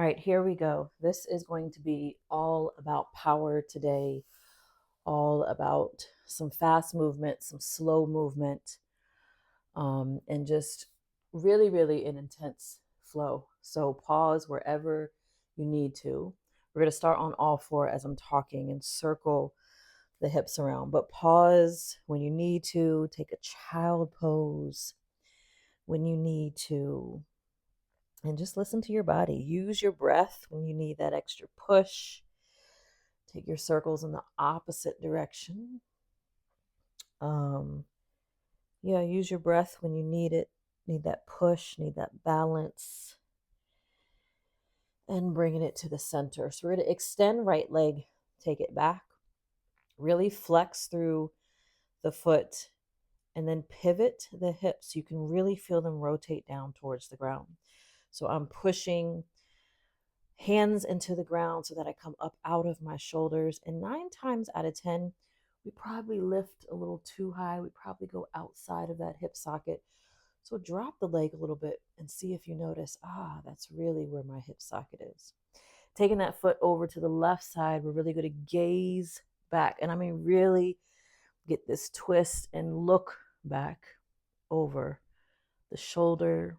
All right, here we go. This is going to be all about power today, all about some fast movement, some slow movement, and just really, really an intense flow. So pause wherever you need to. We're going to start on all four as I'm talking and circle the hips around, but pause when you need to, take a child pose when you need to, and just listen to your body. Use your breath when you need that extra push. Take your circles in the opposite direction. Um, yeah, use your breath when you need it, need that push, need that balance, and bringing it to the center. So we're going to extend right leg, take it back, really flex through the foot, and then pivot the hips. You can really feel them rotate down towards the ground. So I'm pushing hands into the ground so that I come up out of my shoulders. And 9 times out of 10, we probably lift a little too high. We probably go outside of that hip socket. So drop the leg a little bit and see if you notice, that's really where my hip socket is. Taking that foot over to the left side, we're really going to gaze back. And I mean, really get this twist and look back over the shoulder,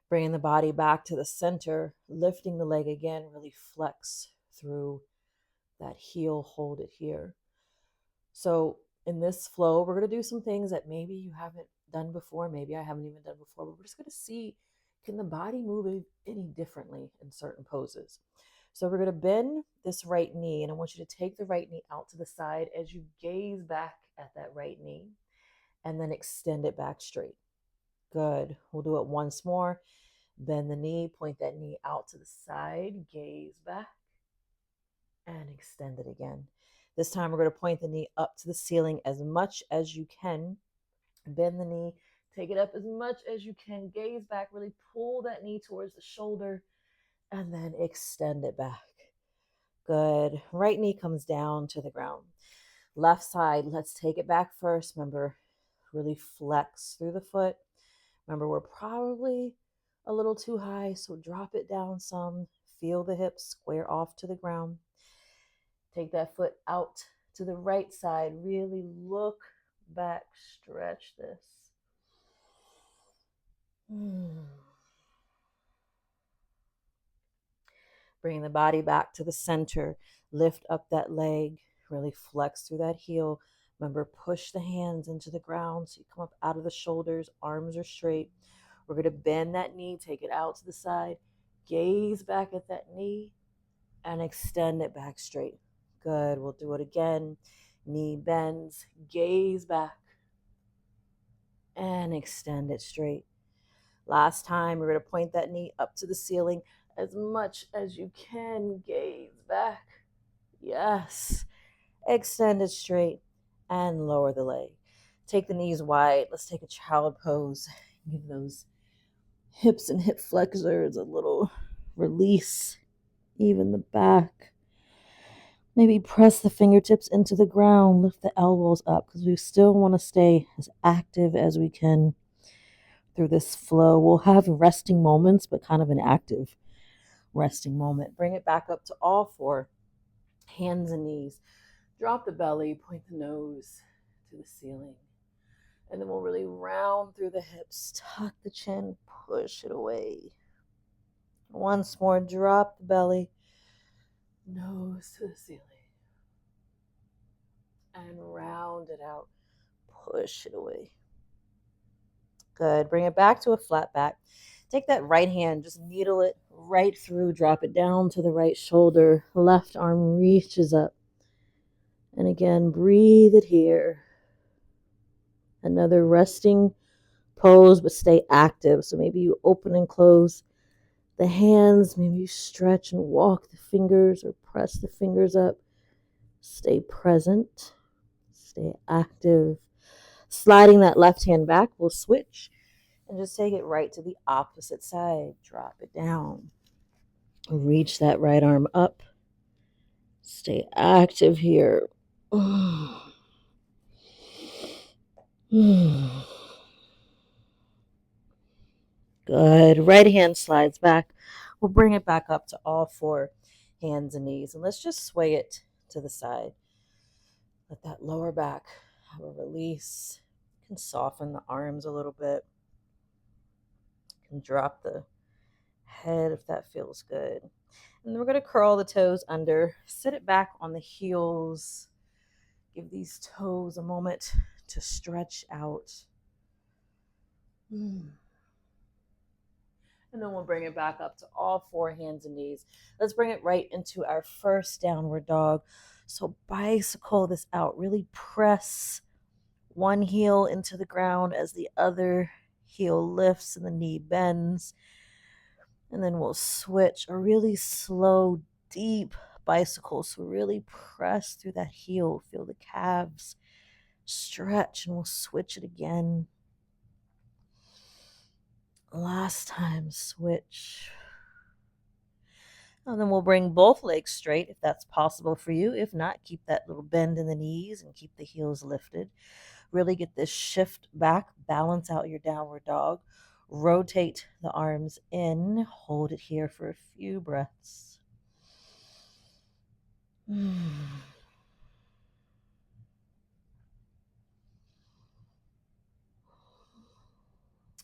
bringing the body back to the center, lifting the leg again, really flex through that heel, hold it here. So in this flow, we're going to do some things that maybe you haven't done before, maybe I haven't even done before, but we're just going to see, can the body move any differently in certain poses? So we're going to bend this right knee, and I want you to take the right knee out to the side as you gaze back at that right knee, and then extend it back straight. Good. We'll do it once more. Bend the knee, point that knee out to the side, gaze back, and extend it again. This time we're going to point the knee up to the ceiling as much as you can. Bend the knee, take it up as much as you can, gaze back, really pull that knee towards the shoulder, and then extend it back. Good. Right knee comes down to the ground. Left side, let's take it back first. Remember, really flex through the foot. Remember, we're probably a little too high, so drop it down some. Feel the hips square off to the ground. Take that foot out to the right side. Really look back, stretch this. Bring the body back to the center. Lift up that leg. Really flex through that heel. Remember, push the hands into the ground so you come up out of the shoulders. Arms are straight. We're going to bend that knee, take it out to the side, gaze back at that knee, and extend it back straight. Good. We'll do it again. Knee bends, gaze back, and extend it straight. Last time, we're going to point that knee up to the ceiling as much as you can. Gaze back. Yes. Extend it straight and lower the leg. Take the knees wide. Let's take a child pose. Give those hips and hip flexors a little release, even the back. Maybe press the fingertips into the ground, lift the elbows up, because we still want to stay as active as we can through this flow. We'll have resting moments, but kind of an active resting moment. Bring it back up to all four, hands and knees. Drop the belly, point the nose to the ceiling. And then we'll really round through the hips, tuck the chin, push it away. Once more, drop the belly, nose to the ceiling. And round it out, push it away. Good. Bring it back to a flat back. Take that right hand, just needle it right through, drop it down to the right shoulder. Left arm reaches up. And again, breathe it here. Another resting pose, but stay active. So maybe you open and close the hands. Maybe you stretch and walk the fingers or press the fingers up. Stay present. Stay active. Sliding that left hand back, we'll switch and just take it right to the opposite side. Drop it down. Reach that right arm up. Stay active here. Good. Right hand slides back. We'll bring it back up to all four hands and knees. And let's just sway it to the side. Let that lower back have a release. You can soften the arms a little bit. You can drop the head if that feels good. And then we're going to curl the toes under, sit it back on the heels. Give these toes a moment to stretch out. And then we'll bring it back up to all four hands and knees. Let's bring it right into our first downward dog. So bicycle this out. Really press one heel into the ground as the other heel lifts and the knee bends. And then we'll switch a really slow, deep bicycle. So really press through that heel. Feel the calves stretch, and we'll switch it again. Last time, switch. And then we'll bring both legs straight if that's possible for you. If not, keep that little bend in the knees and keep the heels lifted. Really get this shift back, balance out your downward dog. Rotate the arms in, hold it here for a few breaths. And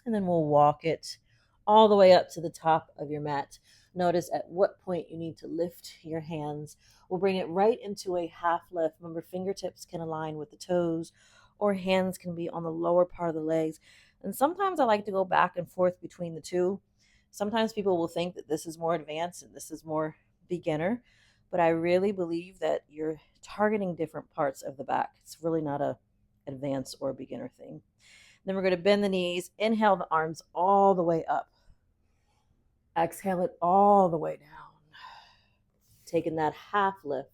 then we'll walk it all the way up to the top of your mat. Notice at what point you need to lift your hands. We'll bring it right into a half lift. Remember, fingertips can align with the toes, or hands can be on the lower part of the legs. And sometimes I like to go back and forth between the two. Sometimes people will think that this is more advanced and this is more beginner, but I really believe that you're targeting different parts of the back. It's really not a advanced or beginner thing. Then we're going to bend the knees. Inhale the arms all the way up. Exhale it all the way down. Taking that half lift.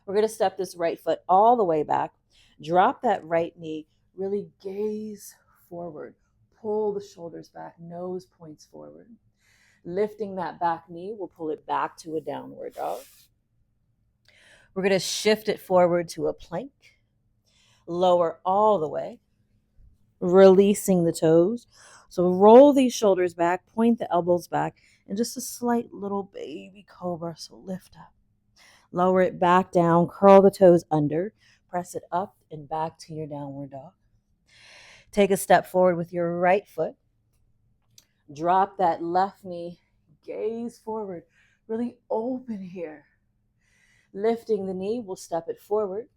We're going to step this right foot all the way back. Drop that right knee. Really gaze forward. Pull the shoulders back. Nose points forward. Lifting that back knee, we'll pull it back to a downward dog. We're going to shift it forward to a plank. Lower all the way. Releasing the toes. So roll these shoulders back, point the elbows back, and just a slight little baby cobra. So lift up. Lower it back down, curl the toes under, press it up and back to your downward dog. Take a step forward with your right foot. Drop that left knee, gaze forward. Really open here. Lifting the knee, we'll step it forward.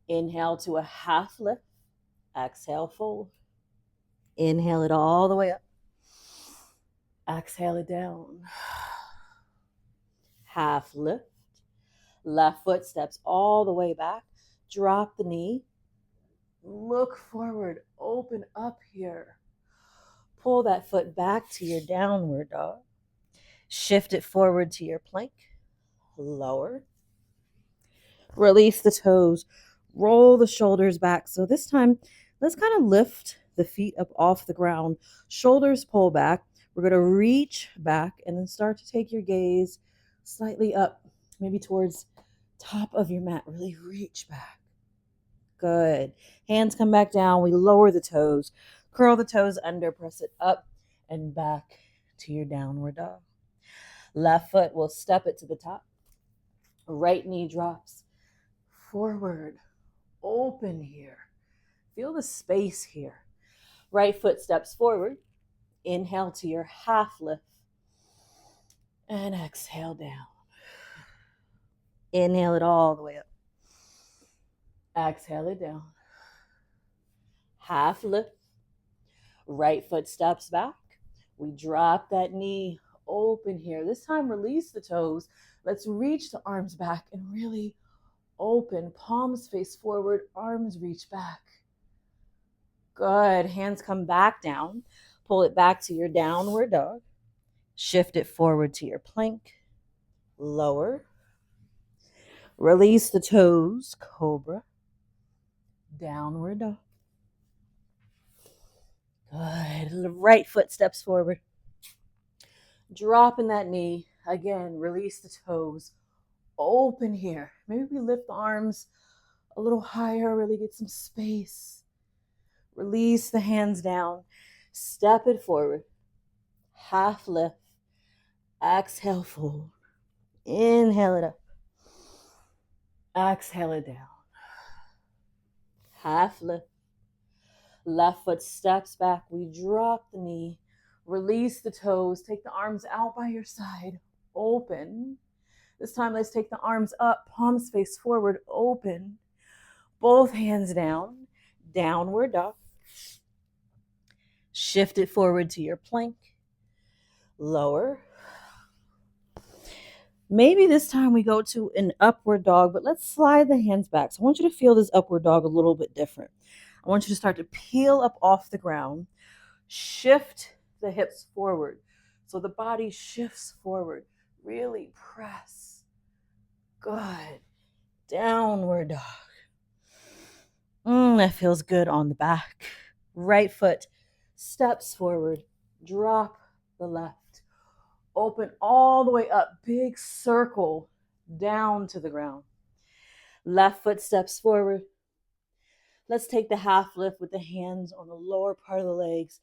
Inhale to a half lift. Exhale, fold. Inhale it all the way up. Exhale it down. Half lift. Left foot steps all the way back. Drop the knee. Look forward. Open up here. Pull that foot back to your downward dog. Shift it forward to your plank. Lower. Release the toes. Roll the shoulders back. So this time, let's kind of lift the feet up off the ground. Shoulders pull back. We're going to reach back and then start to take your gaze slightly up, maybe towards top of your mat. Really reach back. Good. Hands come back down. We lower the toes. Curl the toes under. Press it up and back to your downward dog. Left foot, will step it to the top. Right knee drops forward. Open here. Feel the space here. Right foot steps forward. Inhale to your half lift. And exhale down. Inhale it all the way up. Exhale it down. Half lift. Right foot steps back. We drop that knee. Open here. This time, release the toes. Let's reach the arms back and really open. Palms face forward. Arms reach back. Good. Hands come back down. Pull it back to your downward dog. Shift it forward to your plank. Lower. Release the toes. Cobra. Downward dog. Good. Right foot steps forward. Dropping that knee. Again, release the toes. Open here. Maybe we lift the arms a little higher, really get some space. Release the hands down. Step it forward. half lift, exhale, fold. Inhale it up, exhale it down. Half lift, left foot steps back. We drop the knee, release the toes, take the arms out by your side, open. This time, let's take the arms up, palms face forward, open. Both hands down, downward dog. Shift it forward to your plank. Lower. Maybe this time we go to an upward dog, but let's slide the hands back. So I want you to feel this upward dog a little bit different. I want you to start to peel up off the ground. Shift the hips forward. So the body shifts forward. Really press. Good. Downward dog. That feels good on the back. Right foot steps forward. Drop the left. Open all the way up. Big circle down to the ground. Left foot steps forward. Let's take the half lift with the hands on the lower part of the legs.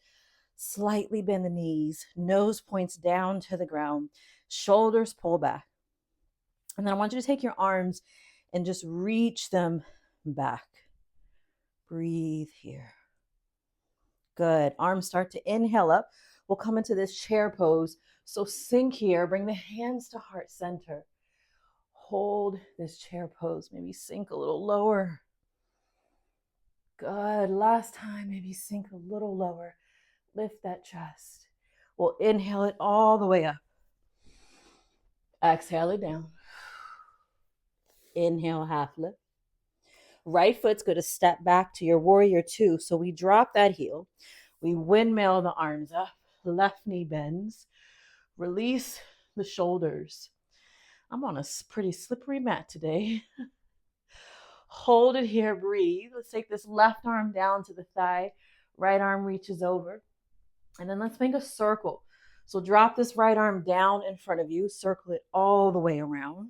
Slightly bend the knees. Nose points down to the ground. Shoulders pull back. And then I want you to take your arms and just reach them back. Breathe here. Good. Arms start to inhale up. We'll come into this chair pose. So sink here. Bring the hands to heart center. Hold this chair pose. Maybe sink a little lower. Good. Last time, maybe sink a little lower. Lift that chest. We'll inhale it all the way up. Exhale it down. Inhale, half lift. Right foot's going to step back to your warrior two. So we drop that heel. We windmill the arms up. Left knee bends. Release the shoulders. I'm on a pretty slippery mat today. Hold it here. Breathe. Let's take this left arm down to the thigh. Right arm reaches over. And then let's make a circle. So drop this right arm down in front of you. Circle it all the way around.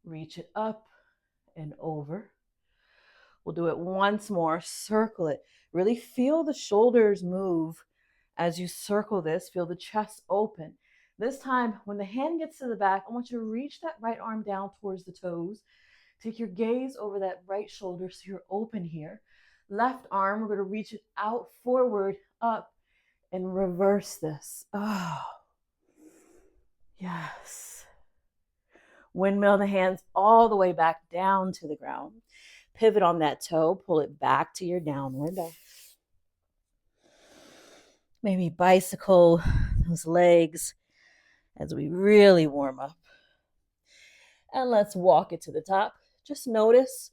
Reach it up and over. We'll do it once more. Circle it. Really feel the shoulders move as you circle this. Feel the chest open. This time, when the hand gets to the back, I want you to reach that right arm down towards the toes. Take your gaze over that right shoulder so you're open here. Left arm, we're going to reach it out, forward, up, and reverse this. Oh, yes. Windmill the hands all the way back down to the ground. Pivot on that toe, pull it back to your downward dog. Maybe bicycle those legs as we really warm up. And let's walk it to the top. Just notice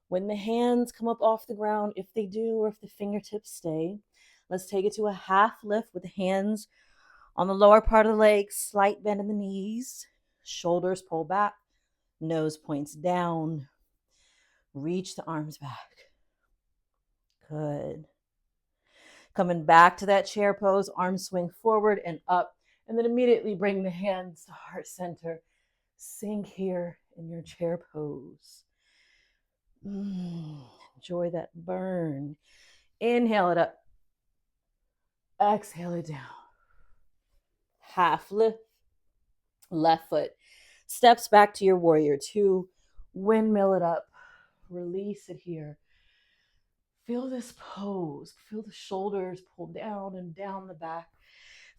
when the hands come up off the ground, if they do or if the fingertips stay. Let's take it to a half lift with the hands on the lower part of the legs, slight bend in the knees, shoulders pull back, nose points down. Reach the arms back. Good. Coming back to that chair pose, arms swing forward and up, and then immediately bring the hands to heart center. Sink here in your chair pose. Enjoy that burn. Inhale it up. Exhale it down. Half lift. Left foot steps back to your warrior two. Windmill it up. Release it here. Feel this pose. Feel the shoulders pull down and down the back.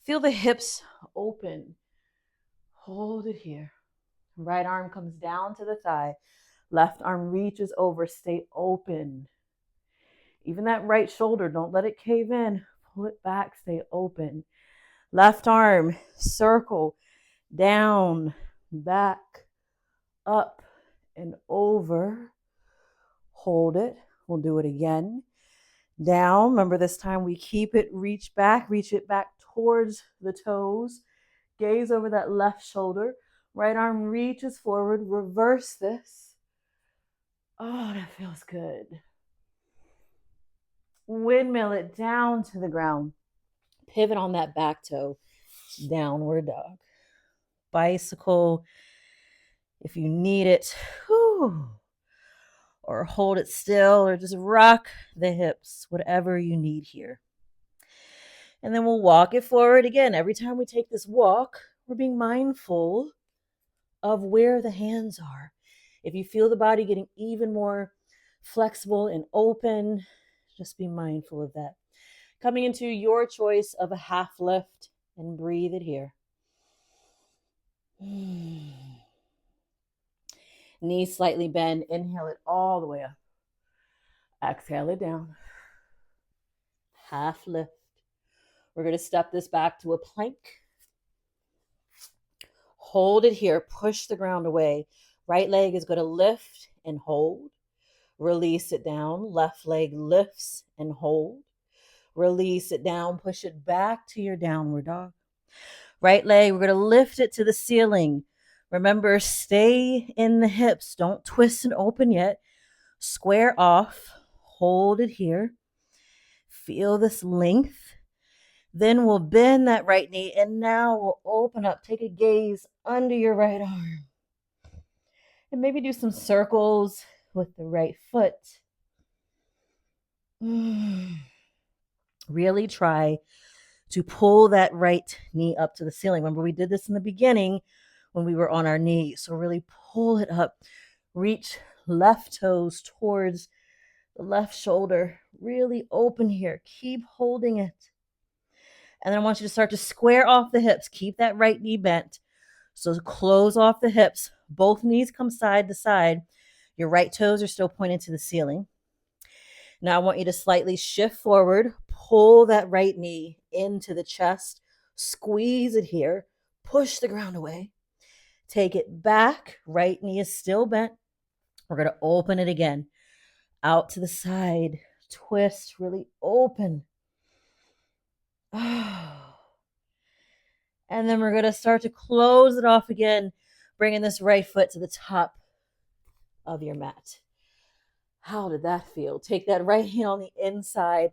Feel the hips open. Hold it here. Right arm comes down to the thigh. Left arm reaches over. Stay open. Even that right shoulder, don't let it cave in. Pull it back. Stay open. Left arm, circle, down, back, up, and over. Hold it. We'll do it again. Down. Remember this time we keep it, reach it back towards the toes. Gaze over that left shoulder. Right arm reaches forward. Reverse this. Oh, that feels good. Windmill it down to the ground. Pivot on that back toe. Downward dog. Bicycle if you need it. Whew. Or hold it still, or just rock the hips, whatever you need here. And then we'll walk it forward again. Every time we take this walk, we're being mindful of where the hands are. If you feel the body getting even more flexible and open, just be mindful of that. Coming into your choice of a half lift and breathe it here. Knees slightly bend. Inhale it all the way up. Exhale it down. Half lift. We're going to step this back to a plank. Hold it here. Push the ground away. Right leg is going to lift and hold. Release it down. Left leg lifts and hold. Release it down. Push it back to your downward dog. Right leg, we're going to lift it to the ceiling. Remember, stay in the hips. Don't twist and open yet. Square off. Hold it here. Feel this length. Then we'll bend that right knee, and now we'll open up. Take a gaze under your right arm. And maybe do some circles with the right foot. Really try to pull that right knee up to the ceiling. Remember, we did this in the beginning when we were on our knees. So really pull it up. Reach left toes towards the left shoulder. Really open here. Keep holding it. And then I want you to start to square off the hips. Keep that right knee bent. So close off the hips. Both knees come side to side. Your right toes are still pointed to the ceiling. Now I want you to slightly shift forward. Pull that right knee into the chest. Squeeze it here. Push the ground away. Take it back. Right knee is still bent. We're going to open it again. Out to the side. Twist. Really open. And then we're going to start to close it off again, bringing this right foot to the top of your mat. How did that feel? Take that right hand on the inside,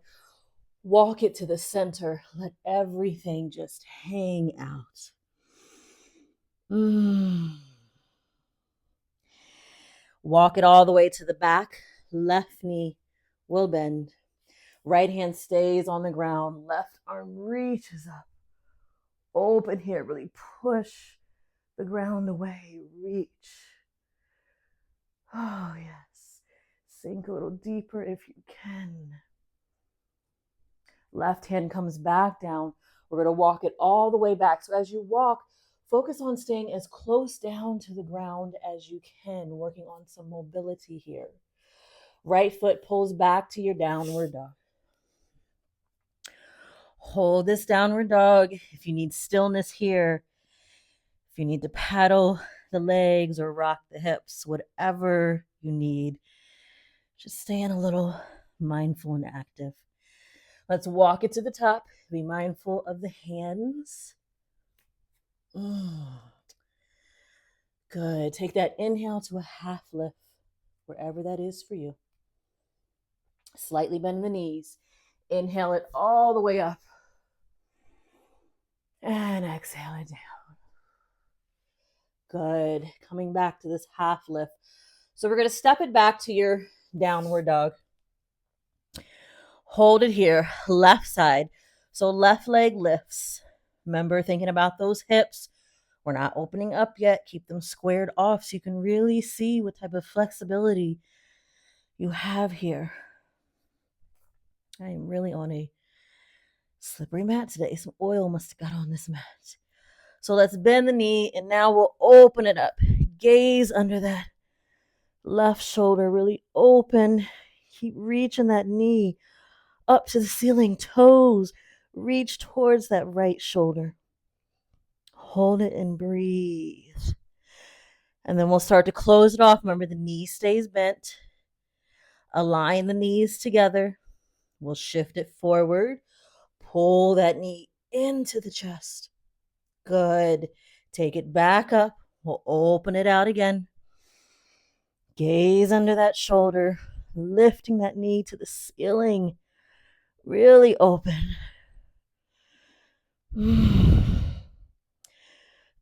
walk it to the center. Let everything just hang out. Walk it all the way to the back. Left knee will bend. Right hand stays on the ground. Left arm reaches up. Open here. Really push the ground away. Reach. Oh, yes. Sink a little deeper if you can. Left hand comes back down. We're going to walk it all the way back. So as you walk, focus on staying as close down to the ground as you can, working on some mobility here. Right foot pulls back to your downward dog. Hold this downward dog. If you need stillness here, if you need to paddle the legs or rock the hips, whatever you need, just staying a little mindful and active. Let's walk it to the top. Be mindful of the hands. Good. Take that inhale to a half lift, wherever that is for you. Slightly bend the knees. Inhale it all the way up. And exhale it down. Good. Coming back to this half lift. So we're going to step it back to your downward dog. Hold it here, left side. So left leg lifts. Remember, thinking about those hips. We're not opening up yet. Keep them squared off so you can really see what type of flexibility you have here. I am really on a slippery mat today. Some oil must have got on this mat. So let's bend the knee, and now we'll open it up. Gaze under that left shoulder, really open. Keep reaching that knee up to the ceiling. Toes reach towards that right shoulder. Hold it and breathe. And then we'll start to close it off. Remember, the knee stays bent. Align the knees together. We'll shift it forward. Pull that knee into the chest. Good. Take it back up. We'll open it out again. Gaze under that shoulder, lifting that knee to the ceiling. Really open.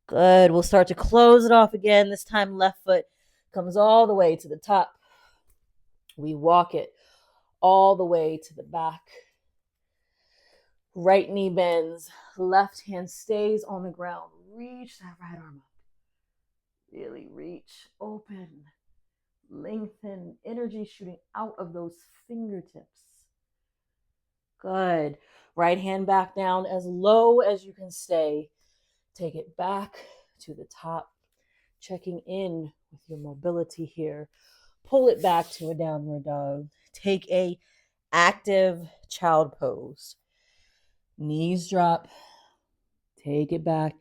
Good. We'll start to close it off again. This time, left foot comes all the way to the top. We walk it all the way to the back. Right knee bends, left hand stays on the ground. Reach that right arm up. Really reach, open, lengthen, energy shooting out of those fingertips. Good. Right hand back down as low as you can stay. Take it back to the top, checking in with your mobility here. Pull it back to a downward dog. Take a active child pose. Knees drop. Take it back.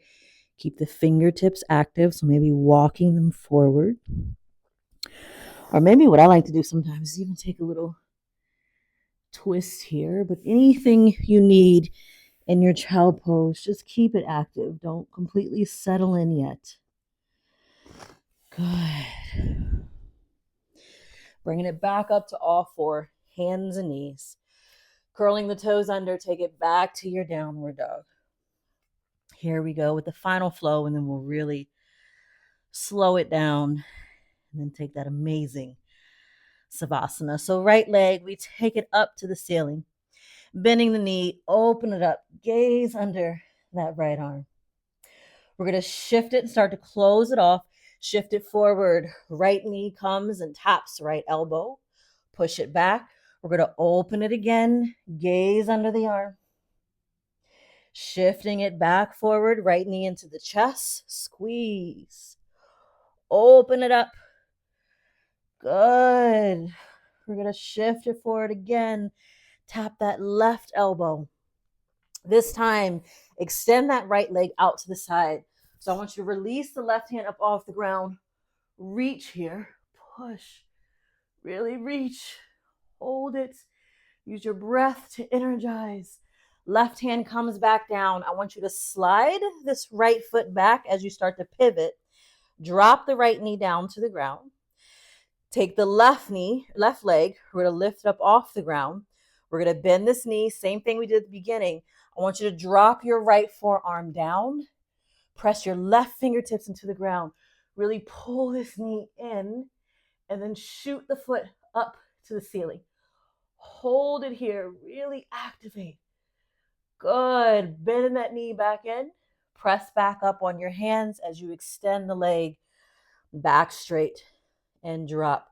Keep the fingertips active, so maybe walking them forward. Or maybe what I like to do sometimes is even take a little twist here, but anything you need in your child pose, just keep it active. Don't completely settle in yet. Good. Bringing it back up to all four, hands and knees. Curling the toes under, take it back to your downward dog. Here we go with the final flow, and then we'll really slow it down and then take that amazing Savasana. So right leg, we take it up to the ceiling, bending the knee, open it up, gaze under that right arm. We're going to shift it and start to close it off. Shift it forward. Right knee comes and taps right elbow. Push it back. We're going to open it again. Gaze under the arm. Shifting it back forward. Right knee into the chest. Squeeze. Open it up. Good. We're going to shift it forward again. Tap that left elbow. This time, extend that right leg out to the side. So I want you to release the left hand up off the ground. Reach here. Push. Really reach. Hold it. Use your breath to energize. Left hand comes back down. I want you to slide this right foot back as you start to pivot. Drop the right knee down to the ground. Take the left leg. We're going to lift it up off the ground. We're going to bend this knee. Same thing we did at the beginning. I want you to drop your right forearm down. Press your left fingertips into the ground. Really pull this knee in and then shoot the foot up to the ceiling. Hold it here. Really activate. Good. Bend that knee back in. Press back up on your hands as you extend the leg back straight and drop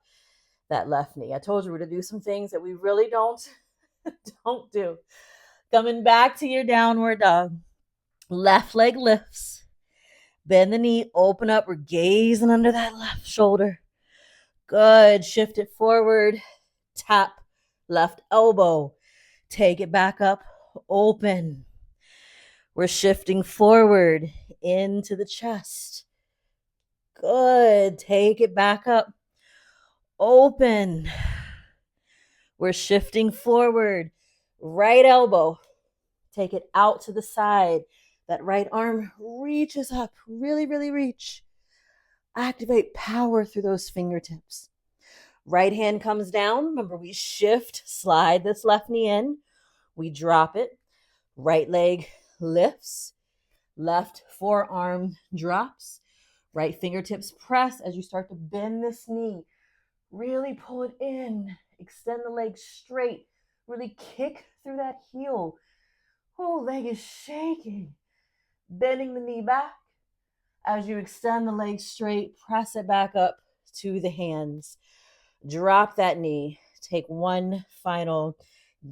that left knee. I told you we're going to do some things that we really don't do. Coming back to your downward dog. Left leg lifts. Bend the knee, open up. We're gazing under that left shoulder. Good. Shift it forward. Tap left elbow. Take it back up. Open. We're shifting forward into the chest. Good. Take it back up. Open. We're shifting forward. Right elbow. Take it out to the side. That right arm reaches up. Really, really reach. Activate power through those fingertips. Right hand comes down. Remember, we shift, slide this left knee in. We drop it. Right leg lifts. Left forearm drops. Right fingertips press as you start to bend this knee. Really pull it in. Extend the leg straight. Really kick through that heel. Oh, leg is shaking. Bending the knee back. As you extend the leg straight, press it back up to the hands. Drop that knee. Take one final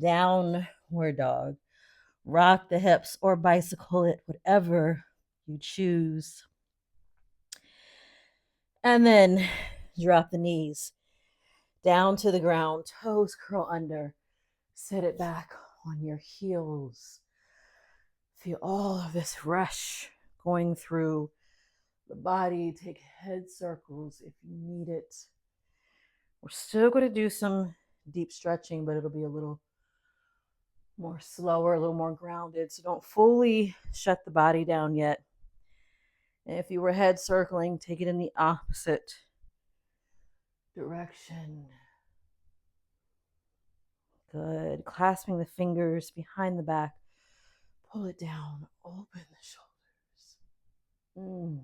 downward dog. Rock the hips or bicycle it, whatever you choose. And then drop the knees down to the ground. Toes curl under. Sit it back on your heels. Feel all of this rush going through the body. Take head circles if you need it. We're still going to do some deep stretching, but it'll be a little more slower, a little more grounded. So don't fully shut the body down yet. And if you were head circling, take it in the opposite direction. Good. Clasping the fingers behind the back. Pull it down. Open the shoulders.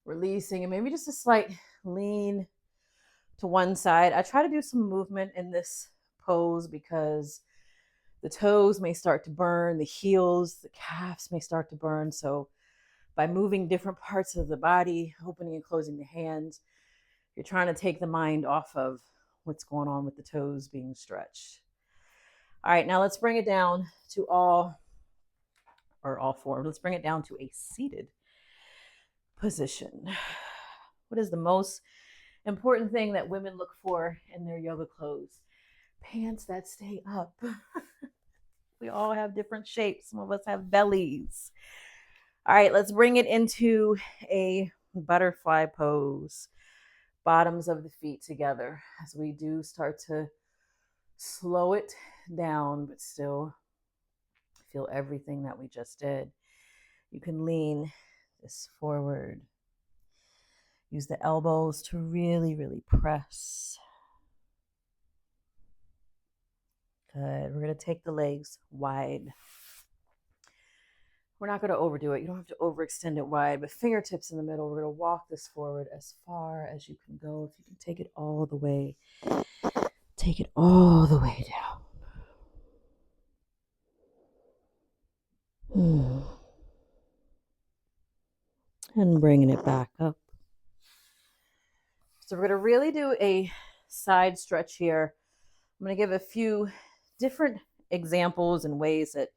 Releasing, and maybe just a slight lean to one side. I try to do some movement in this pose because The toes may start to burn, the heels, the calves may start to burn. So by moving different parts of the body, opening and closing the hands, you're trying to take the mind off of what's going on with the toes being stretched. All right, now let's bring it down to all four. Let's bring it down to a seated position. What is the most important thing that women look for in their yoga clothes? Pants that stay up. We all have different shapes. Some of us have bellies. All right, let's bring it into a butterfly pose. Bottoms of the feet together as we do start to slow it down, but still feel everything that we just did. You can lean this forward. Use the elbows to really, really press. Good. We're going to take the legs wide. We're not going to overdo it. You don't have to overextend it wide, but fingertips in the middle. We're going to walk this forward as far as you can go. If you can take it all the way, take it all the way down. And bringing it back up. So we're going to really do a side stretch here. I'm going to give a few different examples and ways that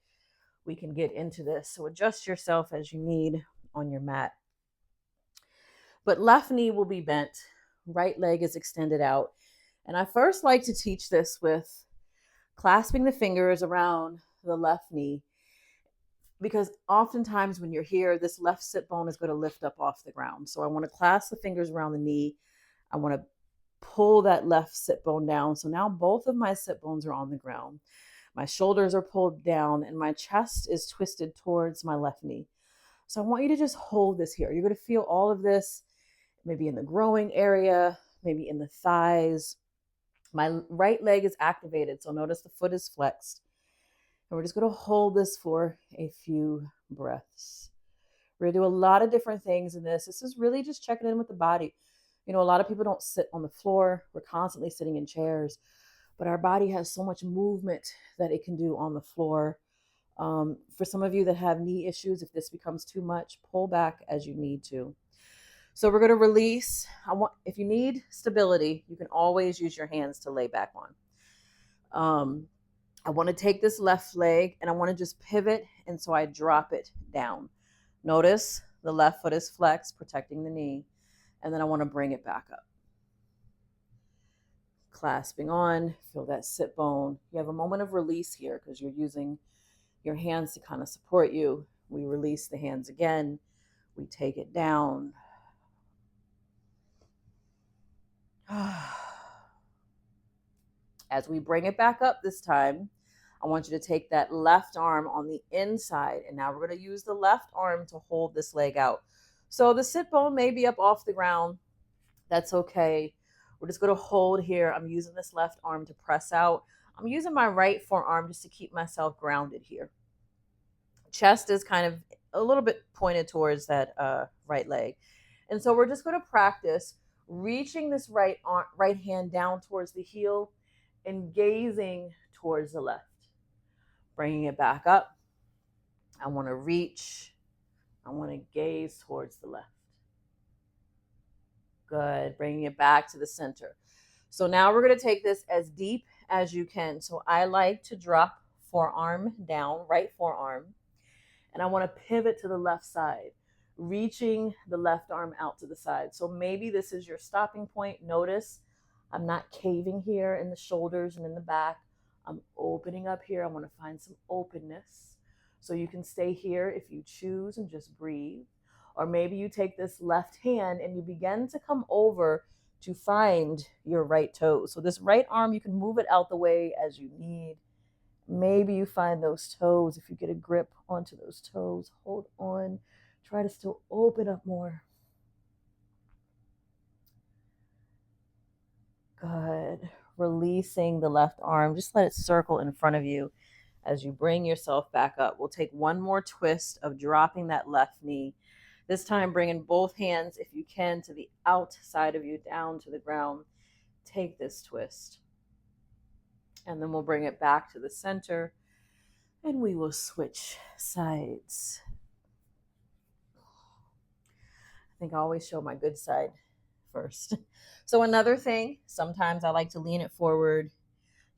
we can get into this. So adjust yourself as you need on your mat. But left knee will be bent. Right leg is extended out. And I first like to teach this with clasping the fingers around the left knee, because oftentimes when you're here, this left sit bone is going to lift up off the ground. So I want to clasp the fingers around the knee. I want to pull that left sit bone down. So now both of my sit bones are on the ground. My shoulders are pulled down and my chest is twisted towards my left knee. So I want you to just hold this here. You're going to feel all of this, maybe in the growing area, maybe in the thighs. My right leg is activated. So notice the foot is flexed. And we're just going to hold this for a few breaths. We're going to do a lot of different things in this. This is really just checking in with the body. You know, a lot of people don't sit on the floor. We're constantly sitting in chairs, but our body has so much movement that it can do on the floor. For some of you that have knee issues, if this becomes too much, pull back as you need to. So we're going to release. If you need stability, you can always use your hands to lay back on. I want to take this left leg and I want to just pivot, and so I drop it down. Notice the left foot is flexed, protecting the knee, and then I want to bring it back up. Clasping on, feel that sit bone. You have a moment of release here because you're using your hands to kind of support you. We release the hands again. We take it down. As we bring it back up this time, I want you to take that left arm on the inside, and now we're going to use the left arm to hold this leg out. So the sit bone may be up off the ground. That's okay. We're just going to hold here. I'm using this left arm to press out. I'm using my right forearm just to keep myself grounded here. Chest is kind of a little bit pointed towards that right leg. And so we're just going to practice reaching this right hand down towards the heel and gazing towards the left. Bringing it back up. I want to reach. I want to gaze towards the left. Good. Bringing it back to the center. So now we're going to take this as deep as you can. So I like to drop forearm down, right forearm, and I want to pivot to the left side, reaching the left arm out to the side. So maybe this is your stopping point. Notice I'm not caving here in the shoulders and in the back. I'm opening up here. I want to find some openness. So you can stay here if you choose and just breathe. Or maybe you take this left hand and you begin to come over to find your right toe. So this right arm, you can move it out the way as you need. Maybe you find those toes. If you get a grip onto those toes, hold on. Try to still open up more. Good. Releasing the left arm. Just let it circle in front of you as you bring yourself back up. We'll take one more twist of dropping that left knee. This time, bringing both hands, if you can, to the outside of you, down to the ground. Take this twist. And then we'll bring it back to the center. And we will switch sides. I think I always show my good side first. So another thing, sometimes I like to lean it forward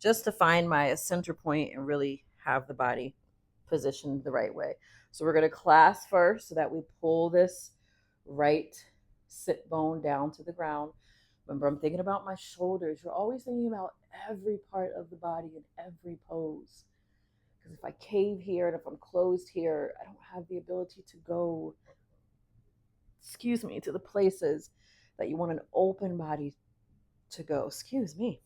just to find my center point and really have the body positioned the right way. So we're going to clasp first so that we pull this right sit bone down to the ground. Remember, I'm thinking about my shoulders. You're always thinking about every part of the body in every pose. Because if I cave here and if I'm closed here, I don't have the ability to go, excuse me, to the places that you want an open body to go. Excuse me.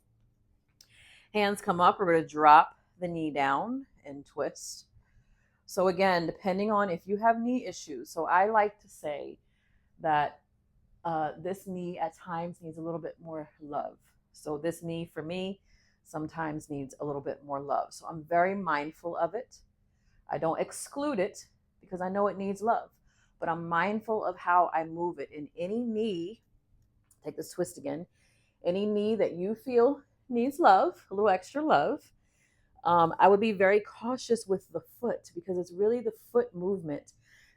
Hands come up. We're going to drop the knee down and twist. So again, depending on if you have knee issues, so I like to say that this knee at times needs a little bit more love. So this knee for me sometimes needs a little bit more love. So I'm very mindful of it. I don't exclude it because I know it needs love, but I'm mindful of how I move it. In any knee, take this twist again, any knee that you feel needs love, a little extra love, I would be very cautious with the foot because it's really the foot movement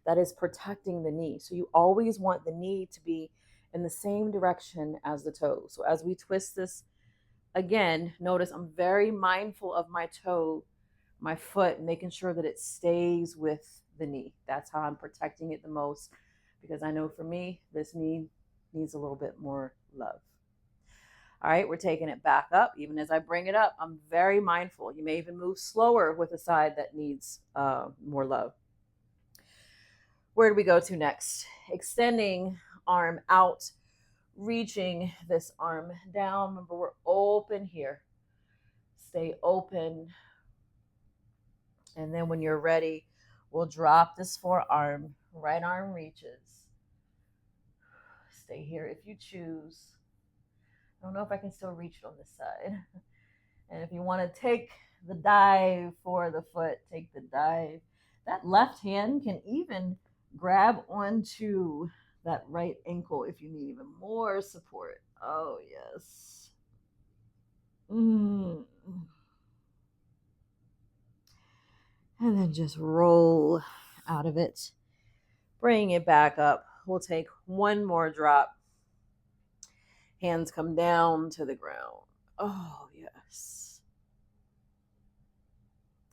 that is protecting the knee. So you always want the knee to be in the same direction as the toe. So as we twist this again, notice I'm very mindful of my toe, my foot, making sure that it stays with the knee. That's how I'm protecting it the most because I know for me, this knee needs a little bit more love. All right, we're taking it back up. Even as I bring it up, I'm very mindful. You may even move slower with a side that needs more love. Where do we go to next? Extending arm out, reaching this arm down. Remember, we're open here. Stay open. And then when you're ready, we'll drop this forearm. Right arm reaches. Stay here if you choose. I don't know if I can still reach it on this side. And if you want to take the dive for the foot, take the dive. That left hand can even grab onto that right ankle if you need even more support. Oh, yes. And then just roll out of it. Bring it back up. We'll take one more drop. Hands come down to the ground. Oh, yes.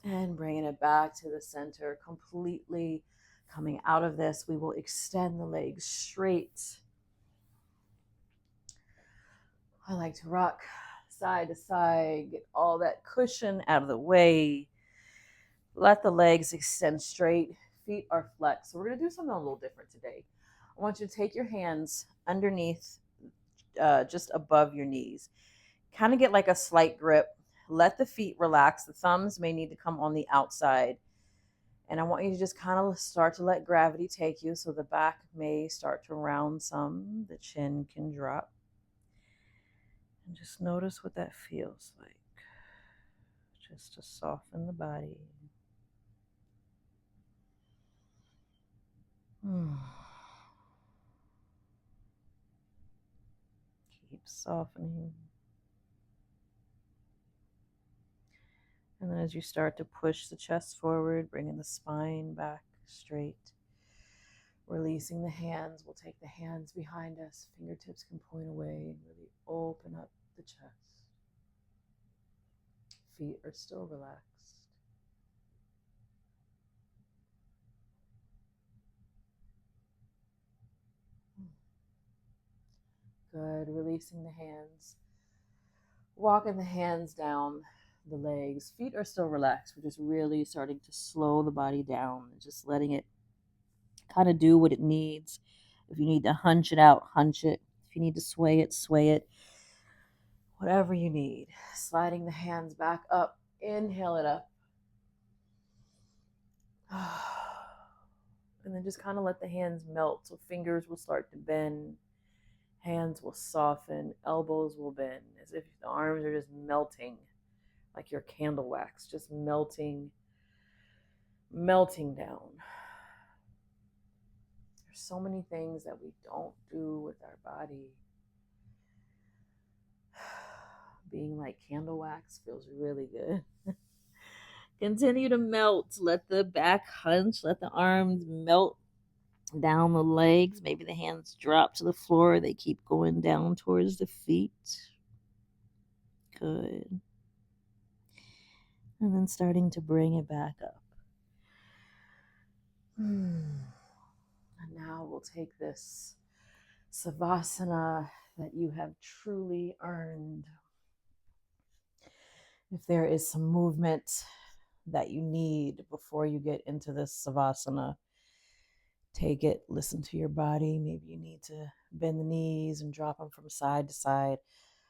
And bringing it back to the center, completely coming out of this. We will extend the legs straight. I like to rock side to side, get all that cushion out of the way. Let the legs extend straight. Feet are flexed. So we're going to do something a little different today. I want you to take your hands underneath, just above your knees. Kind of get like a slight grip. Let the feet relax. The thumbs may need to come on the outside. And I want you to just kind of start to let gravity take you. So the back may start to round some. The chin can drop. And just notice what that feels like. Just to soften the body. Keep softening. And then as you start to push the chest forward, bringing the spine back straight, releasing the hands. We'll take the hands behind us. Fingertips can point away and really open up the chest. Feet are still relaxed. Good. Releasing the hands. Walking the hands down the legs. Feet are still relaxed. We're just really starting to slow the body down and just letting it kind of do what it needs. If you need to hunch it out, hunch it. If you need to sway it, sway it. Whatever you need. Sliding the hands back up. Inhale it up. And then just kind of let the hands melt. So fingers will start to bend. Hands will soften. Elbows will bend. As if the arms are just melting. Like your candle wax. Just melting down. There's so many things that we don't do with our body. Being like candle wax feels really good. Continue to melt. Let the back hunch, let the arms melt down the legs. Maybe the hands drop to the floor. They keep going down towards the feet. Good. And then starting to bring it back up. And now we'll take this savasana that you have truly earned. If there is some movement that you need before you get into this savasana, take it, listen to your body. Maybe you need to bend the knees and drop them from side to side.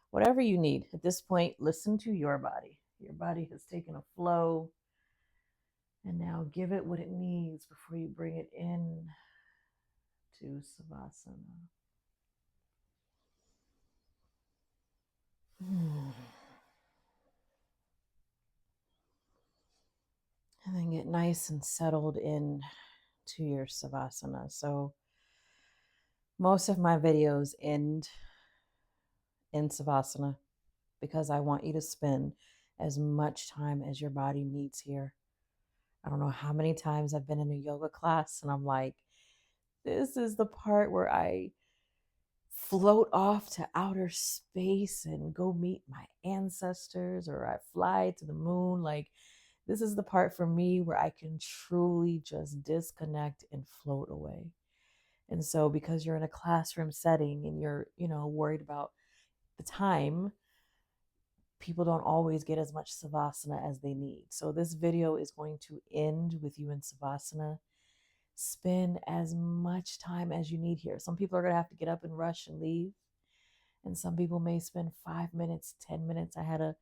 Whatever you need. At this point, listen to your body. Your body has taken a flow, and now give it what it needs before you bring it in to savasana. And then get nice and settled in to your savasana. So most of my videos end in savasana because I want you to spend as much time as your body needs here. I don't know how many times I've been in a yoga class and I'm like, this is the part where I float off to outer space and go meet my ancestors, or I fly to the moon. Like, this is the part for me where I can truly just disconnect and float away. And so because you're in a classroom setting and you're, worried about the time, people don't always get as much savasana as they need. So this video is going to end with you in savasana. Spend as much time as you need here. Some people are going to have to get up and rush and leave. And some people may spend 5 minutes, 10 minutes. I had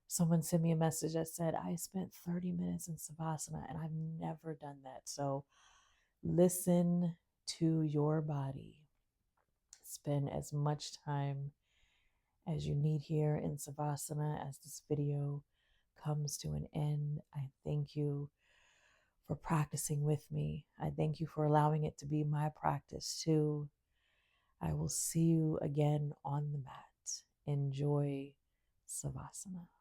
someone send me a message that said, I spent 30 minutes in savasana and I've never done that. So listen to your body. Spend as much time as you need here in savasana as this video comes to an end. I thank you for practicing with me. I thank you for allowing it to be my practice too. I will see you again on the mat. Enjoy savasana.